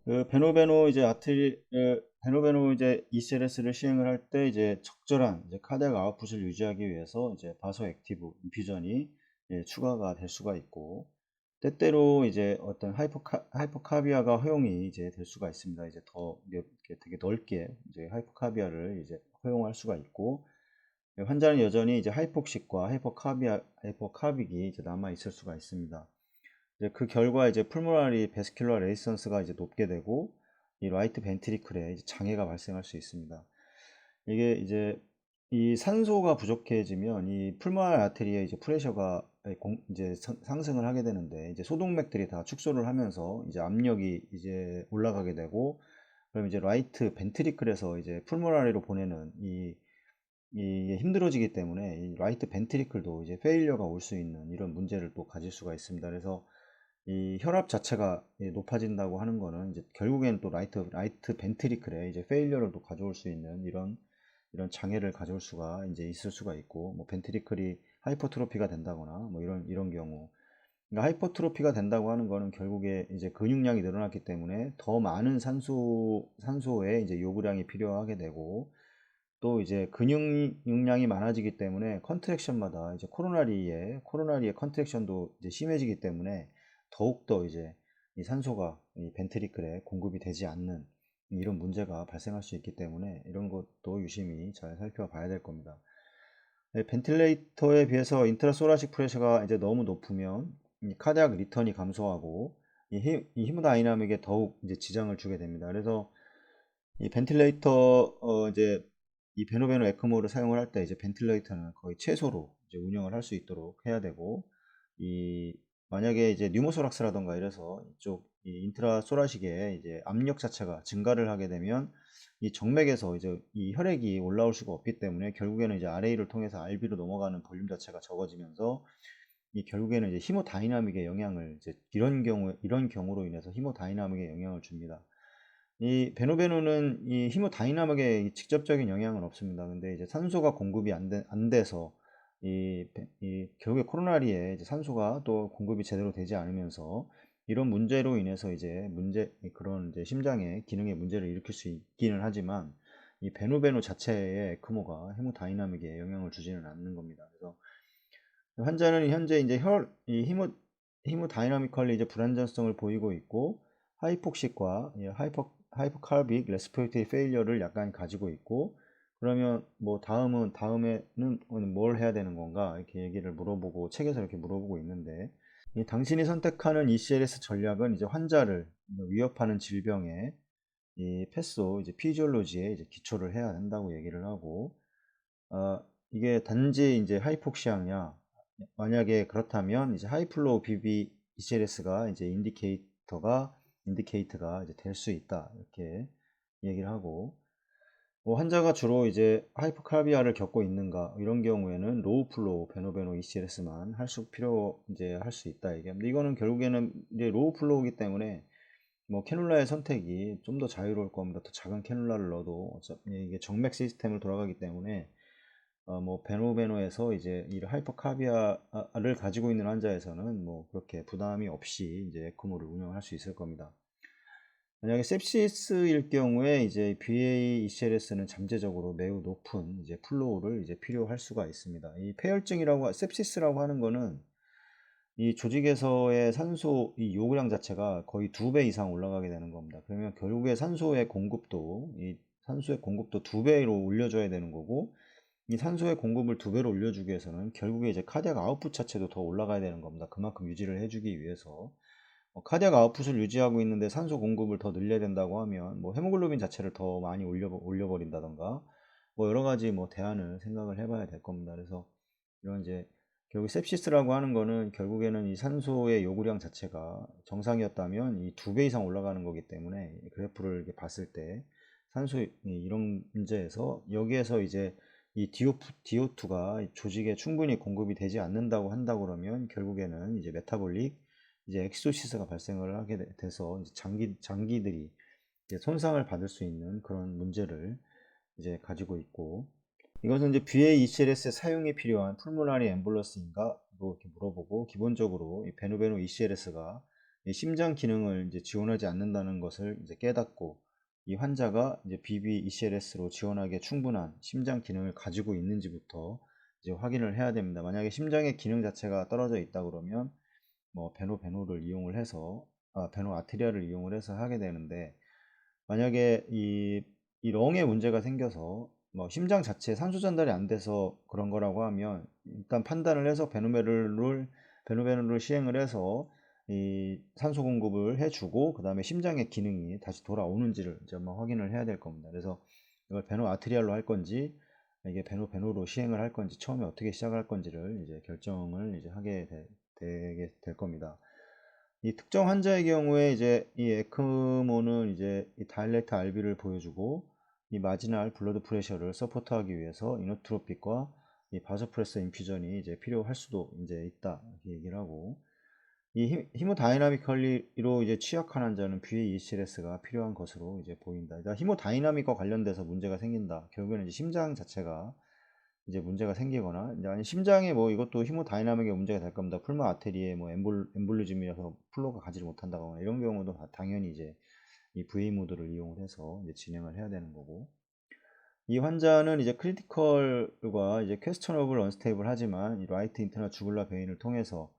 그 베노베노 이제 베노베노 이제 ECLS를 시행을 할 때 이제 적절한 이제 카디악 아웃풋을 유지하기 위해서 이제 바소 액티브 인퓨전이 추가가 될 수가 있고, 때때로 이제 어떤 하이퍼카비아가 허용이 이제 될 수가 있습니다. 이제 더 이렇게 되게 넓게 이제 하이퍼카비아를 이제 허용할 수가 있고, 환자는 여전히 이제 하이폭식과 하이퍼카빅이 이제 남아 있을 수가 있습니다. 이제 그 결과 이제 풀모나리 베스큘러 레지스턴스가 이제 높게 되고, 이 라이트 벤트리클에 이제 장애가 발생할 수 있습니다. 이게 이제 이 산소가 부족해지면 이 풀모나리 아테리에 이제 프레셔가 이제 상승을 하게 되는데, 이제 소동맥들이 다 축소를 하면서 이제 압력이 이제 올라가게 되고, 그럼 이제 라이트 벤트리클에서 이제 풀모나리로 보내는 이 힘들어지기 때문에 이 라이트 벤트리클도 이제 페일리어가 올 수 있는 이런 문제를 또 가질 수가 있습니다. 그래서 이 혈압 자체가 높아진다고 하는 거는 이제 결국엔 또 라이트 벤트리클에 이제 페일리어를 또 가져올 수 있는 이런 장애를 가져올 수가 이제 있을 수가 있고, 뭐 벤트리클이 하이퍼트로피가 된다거나 뭐 이런 경우, 그러니까 하이퍼트로피가 된다고 하는 거는 결국에 이제 근육량이 늘어났기 때문에 더 많은 산소의 이제 요구량이 필요하게 되고, 또 이제 근육량이 많아지기 때문에 컨트랙션마다 이제 코로나리의 컨트랙션도 이제 심해지기 때문에 더욱더 이제 이 산소가 이 벤트리클에 공급이 되지 않는 이런 문제가 발생할 수 있기 때문에 이런 것도 유심히 잘 살펴봐야 될 겁니다. 벤틸레이터에 비해서 인트라소라식 프레셔가 이제 너무 높으면 이 카디악 리턴이 감소하고 이 히모다이나믹에 더욱 이제 지장을 주게 됩니다. 그래서 이 벤틸레이터 이제 이 베노베노 에크모를 사용을 할 때 이제 벤틸레이터는 거의 최소로 이제 운영을 할 수 있도록 해야 되고, 이 만약에 이제 뉴모소락스라던가 이래서 이쪽 이 인트라소라식의 이제 압력 자체가 증가를 하게 되면 이 정맥에서 이제 이 혈액이 올라올 수가 없기 때문에 결국에는 이제 RA를 통해서 RB로 넘어가는 볼륨 자체가 적어지면서 이 결국에는 이제 히모다이나믹에 영향을 이제 이런 경우로 인해서 히모다이나믹에 영향을 줍니다. 이 베노베노는 이 히모다이나믹에 직접적인 영향은 없습니다. 근데 이제 산소가 공급이 안 돼서 이 결국에 코로나리에 이제 산소가 또 공급이 제대로 되지 않으면서 이런 문제로 인해서 이제 그런 이제 심장의 기능에 문제를 일으킬 수 있기는 하지만, 이 베노베노 자체의 에크모가 헤모다이나믹에 영향을 주지는 않는 겁니다. 그래서 환자는 현재 이제 히모다이나미컬리 이제 불안전성을 보이고 있고, 하이폭식과 하이퍼칼빅 레스피레이터리 페일리어를 약간 가지고 있고, 그러면 뭐 다음에는 뭘 해야 되는 건가 이렇게 얘기를 물어보고 책에서 이렇게 물어보고 있는데, 이 당신이 선택하는 ECLS 전략은 이제 환자를 위협하는 질병의 이 패소 이제 피지올로지에 이제 기초를 해야 한다고 얘기를 하고, 이게 단지 이제 하이폭시아냐, 만약에 그렇다면 이제 하이플로우 BB ECLS가 이제 인디케이터가 이제 될 수 있다 이렇게 얘기를 하고, 뭐 환자가 주로 이제 하이퍼칼비아를 겪고 있는가 이런 경우에는 로우 플로우 베노베노 ECLS만 이제 할 수 있다 얘기합니다. 이거는 결국에는 이제 로우 플로우이기 때문에 뭐 캐놀라의 선택이 좀 더 자유로울 겁니다. 더 작은 캐놀라를 넣어도 어차피 이게 정맥 시스템을 돌아가기 때문에 뭐 베노베노에서 이제 이 하이퍼카비아를 가지고 있는 환자에서는 뭐 그렇게 부담이 없이 이제 에크모를 운영할 수 있을 겁니다. 만약에 sepsis일 경우에 이제 BA ECLS는 잠재적으로 매우 높은 이제 플로우를 이제 필요할 수가 있습니다. 이 sepsis라고 하는 거는 이 조직에서의 산소 이 요구량 자체가 거의 2배 이상 올라가게 되는 겁니다. 그러면 결국에 산소의 공급도 2배로 올려줘야 되는 거고, 이 산소의 공급을 2배로 올려주기 위해서는 결국에 이제 카디악 아웃풋 자체도 더 올라가야 되는 겁니다. 그만큼 유지를 해주기 위해서. 카디악 아웃풋을 유지하고 있는데 산소 공급을 더 늘려야 된다고 하면 뭐 헤모글로빈 자체를 더 많이 올려버린다던가 뭐 여러 가지 뭐 대안을 생각을 해봐야 될 겁니다. 그래서 이런 이제 결국 sepsis라고 하는 거는 결국에는 이 산소의 요구량 자체가 정상이었다면 이 2배 이상 올라가는 거기 때문에, 그래프를 이렇게 봤을 때 이런 문제에서 여기에서 이제 이 DO2가 조직에 충분히 공급이 되지 않는다고 한다 그러면 결국에는 이제 메타볼릭 이제 엑소시스가 발생을 하게 돼서 이제 장기들이 이제 손상을 받을 수 있는 그런 문제를 이제 가지고 있고, 이것은 이제 BA-ECLS의 사용에 필요한 풀모나리 엠볼러스인가 뭐 이렇게 물어보고, 기본적으로 이 베노베노 ECLS가 이 심장 기능을 이제 지원하지 않는다는 것을 이제 깨닫고 이 환자가 이제 BB-ECLS로 지원하기에 충분한 심장 기능을 가지고 있는지부터 이제 확인을 해야 됩니다. 만약에 심장의 기능 자체가 떨어져 있다 그러면 뭐 베노를 이용을 해서 베노 아트리아를 이용을 해서 하게 되는데, 만약에 이 렁에 문제가 생겨서 뭐 심장 자체에 산소 전달이 안 돼서 그런 거라고 하면 일단 판단을 해서 베노베놀을 시행을 해서 이 산소 공급을 해주고 그 다음에 심장의 기능이 다시 돌아오는지를 이제 한번 확인을 해야 될 겁니다. 그래서 이걸 베노 아트리알로 할 건지 이게 베노로 시행을 할 건지 처음에 어떻게 시작할 건지를 이제 결정을 이제 하게 되게 될 겁니다. 이 특정 환자의 경우에 이제 이 에크모는 이제 이 다일렉트 RB를 보여주고 이 마지날 블러드 프레셔를 서포트하기 위해서 이노트로픽과 이 바소프레서 인퓨전이 이제 필요할 수도 이제 있다 이렇게 얘기를 하고, 이 히모다이나미컬리로 이제 취약한 환자는 BA-ECLS가 필요한 것으로 이제 보인다. 그러니까 히모다이나믹과 관련돼서 문제가 생긴다. 결국에는 이제 심장 자체가 이제 문제가 생기거나 이제 아니 심장에 뭐 이것도 히모다이나믹에 문제가 될 겁니다. 풀마 아테리에 뭐 엠볼리즘이라서 플로가 가지를 못한다거나 이런 경우도 당연히 이제 이 VA 모드를 이용을 해서 이제 진행을 해야 되는 거고, 이 환자는 이제 크리티컬과 이제 퀘스천어블 언스테이블 하지만 이 라이트 인터널 주글라 베인을 통해서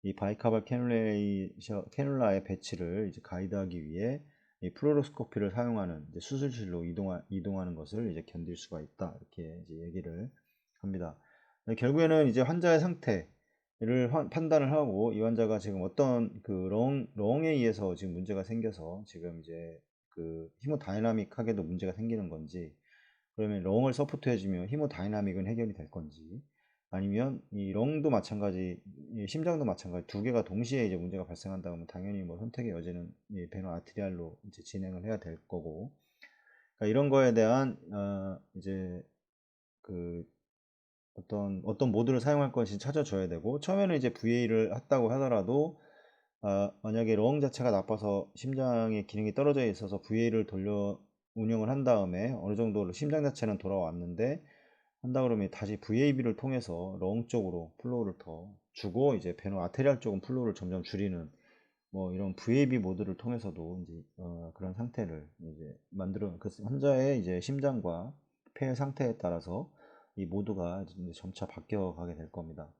이 바이카발 캐놀라의 배치를 이제 가이드하기 위해 이 플로로스코피를 사용하는 이제 수술실로 이동하는 것을 이제 견딜 수가 있다 이렇게 이제 얘기를 합니다. 결국에는 이제 환자의 상태를 판단을 하고 이 환자가 지금 어떤 그 렁에 의해서 지금 문제가 생겨서 지금 이제 그 히모다이나믹하게도 문제가 생기는 건지, 그러면 렁을 서포트해주면 히모다이나믹은 해결이 될 건지, 아니면 이 렁도 마찬가지, 이 심장도 마찬가지 두 개가 동시에 이제 문제가 발생한다 면 당연히 뭐 선택의 여지는 이 베너 아트리알로 이제 진행을 해야 될 거고, 그러니까 이런 거에 대한 이제 그 어떤 모드를 사용할 것인지 찾아줘야 되고, 처음에는 이제 VA를 했다고 하더라도 만약에 렁 자체가 나빠서 심장의 기능이 떨어져 있어서 VA를 돌려 운영을 한 다음에 어느 정도 심장 자체는 돌아왔는데 한다 그러면 다시 VAB를 통해서 렁 쪽으로 플로우를 더 주고 이제 베노 아테리알 쪽은 플로우를 점점 줄이는 뭐 이런 VAB 모드를 통해서도 이제 그런 상태를 이제 만들어 그 환자의 이제 심장과 폐의 상태에 따라서 이 모드가 이제 점차 바뀌어 가게 될 겁니다.